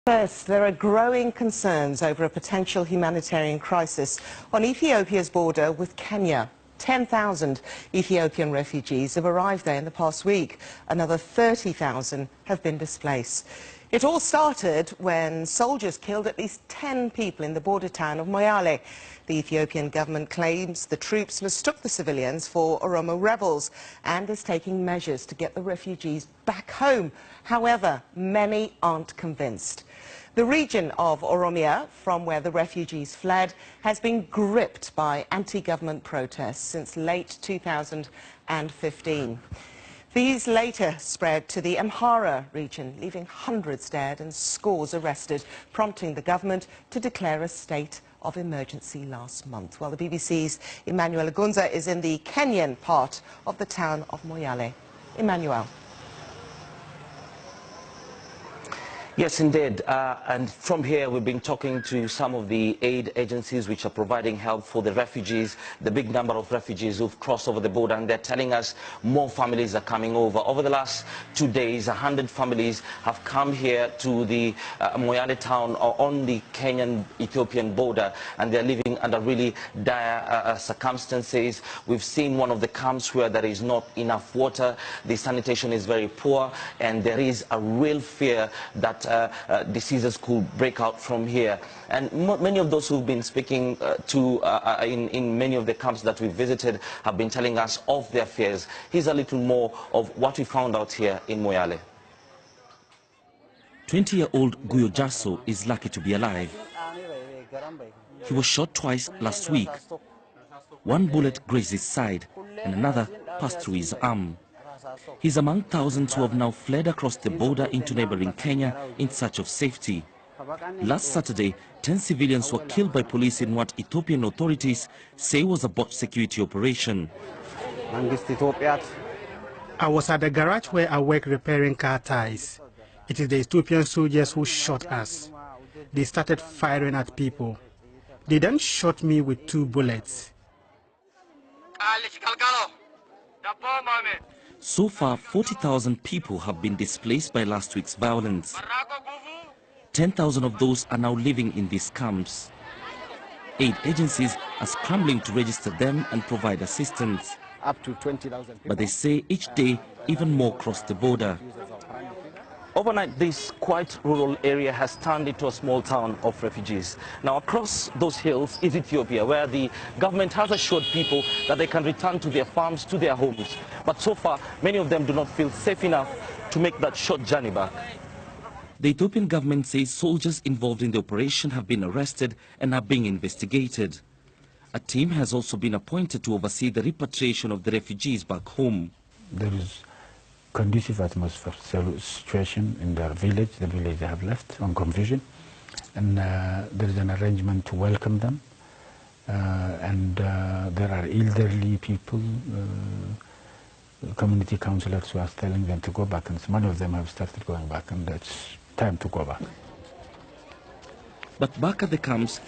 First, there are growing concerns over a potential humanitarian crisis on Ethiopia's border with Kenya. 10,000 Ethiopian refugees have arrived there in the past week. Another 30,000 have been displaced. It all started when soldiers killed at least 10 people in the border town of Moyale. The Ethiopian government claims the troops mistook the civilians for Oromo rebels and is taking measures to get the refugees back home. However, many aren't convinced. The region of Oromia, from where the refugees fled, has been gripped by anti-government protests since late 2015. These later spread to the Amhara region, leaving hundreds dead and scores arrested, prompting the government to declare a state of emergency last month. Well, the BBC's Emmanuel Agunza is in the Kenyan part of the town of Moyale. Emmanuel. Yes, indeed. And from here, we've been talking to some of the aid agencies which are providing help for the refugees, the big number of refugees who've crossed over the border, and they're telling us more families are coming over. Over the last 2 days, 100 families have come here to the Moyale town on the Kenyan-Ethiopian border, and they're living under really dire circumstances. We've seen one of the camps where there is not enough water, the sanitation is very poor, and there is a real fear that diseases could break out from here. And many of those who've been speaking in many of the camps that we've visited have been telling us of their fears. Here's a little more of what we found out here in Moyale. 20-year-old Guyo Jasso is lucky to be alive. He was shot twice last week. One bullet grazed his side and another passed through his arm. He's among thousands who have now fled across the border into neighboring Kenya in search of safety. Last Saturday, 10 civilians were killed by police in what Ethiopian authorities say was a botched security operation. I was at the garage where I work repairing car tires. It is the Ethiopian soldiers who shot us. They started firing at people. They then shot me with 2 bullets. So far, 40,000 people have been displaced by last week's violence. 10,000 of those are now living in these camps. Aid agencies are scrambling to register them and provide assistance. Up to 20,000 people. But they say each day, even more cross the border. Overnight, this quite rural area has turned into a small town of refugees. Now, across those hills is Ethiopia, where the government has assured people that they can return to their farms, to their homes. But so far, many of them do not feel safe enough to make that short journey back. The Ethiopian government says soldiers involved in the operation have been arrested and are being investigated. A team has also been appointed to oversee the repatriation of the refugees back home. There is conducive atmosphere situation in their village, the village they have left on confusion, and there is an arrangement to welcome them, and there are elderly people, community councillors who are telling them to go back, and many of them have started going back, and it's time to go back. But back at the camps,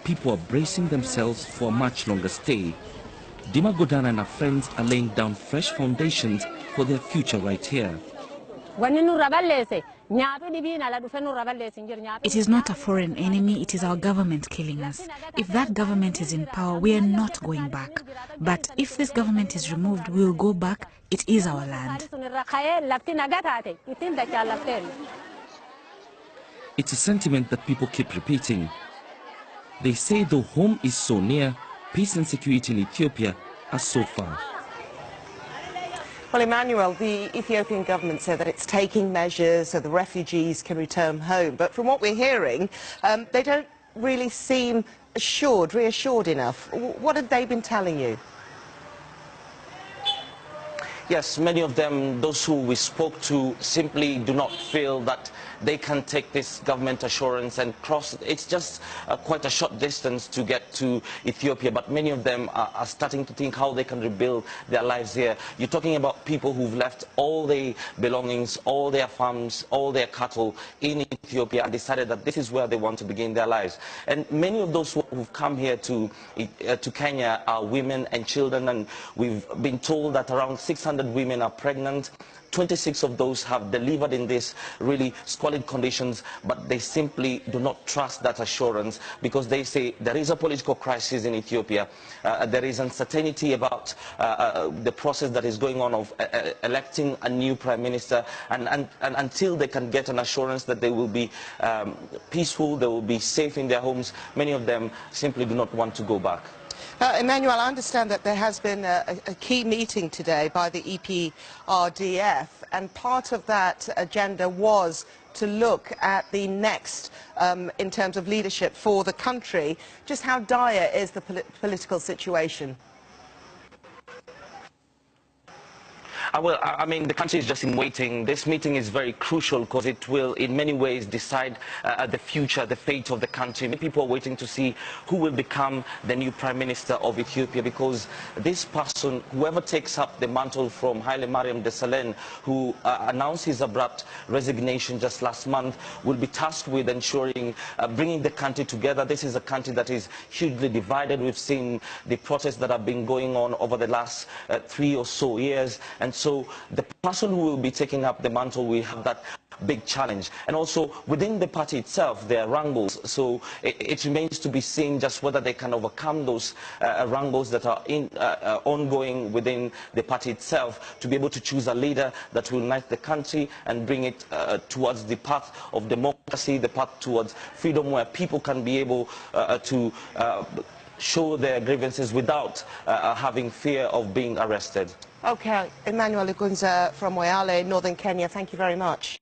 people are bracing themselves for a much longer stay. Dima Godana and her friends are laying down fresh foundations for their future right here. It is not a foreign enemy, it is our government killing us. If that government is in power, we are not going back. But if this government is removed, we will go back. It is our land. It's a sentiment that people keep repeating. They say though home is so near, peace and security in Ethiopia are so far. Well, Emmanuel, the Ethiopian government said that it's taking measures so the refugees can return home. But from what we're hearing, they don't really seem reassured enough. What have they been telling you? Yes, many of them, those who we spoke to, simply do not feel that they can take this government assurance and cross. It's just quite a short distance to get to Ethiopia, but many of them are starting to think how they can rebuild their lives here. You're talking about people who've left all their belongings, all their farms, all their cattle in Ethiopia and decided that this is where they want to begin their lives. And many of those who've come here to Kenya are women and children, and we've been told that around 600 women are pregnant. 26 of those have delivered in these really squalid conditions, but they simply do not trust that assurance, because they say there is a political crisis in Ethiopia. There is uncertainty about the process that is going on of electing a new prime minister, and until they can get an assurance that they will be peaceful, they will be safe in their homes, many of them simply do not want to go back. Emmanuel, I understand that there has been a key meeting today by the EPRDF, and part of that agenda was to look at the next in terms of leadership for the country. Just how dire is the political situation? Well, I mean, the country is just in waiting. This meeting is very crucial because it will, in many ways, decide the future, the fate of the country. Many people are waiting to see who will become the new Prime Minister of Ethiopia, because this person, whoever takes up the mantle from Haile Mariam Desalegn, who announced his abrupt resignation just last month, will be tasked with ensuring, bringing the country together. This is a country that is hugely divided. We've seen the protests that have been going on over the last 3 or so years. And so the person who will be taking up the mantle will have that big challenge. And also within the party itself, there are wrangles. So it remains to be seen just whether they can overcome those wrangles that are ongoing within the party itself, to be able to choose a leader that will unite the country and bring it towards the path of democracy, the path towards freedom, where people can be able to show their grievances without having fear of being arrested. Okay, Emmanuel Igunza from Moyale, northern Kenya, thank you very much.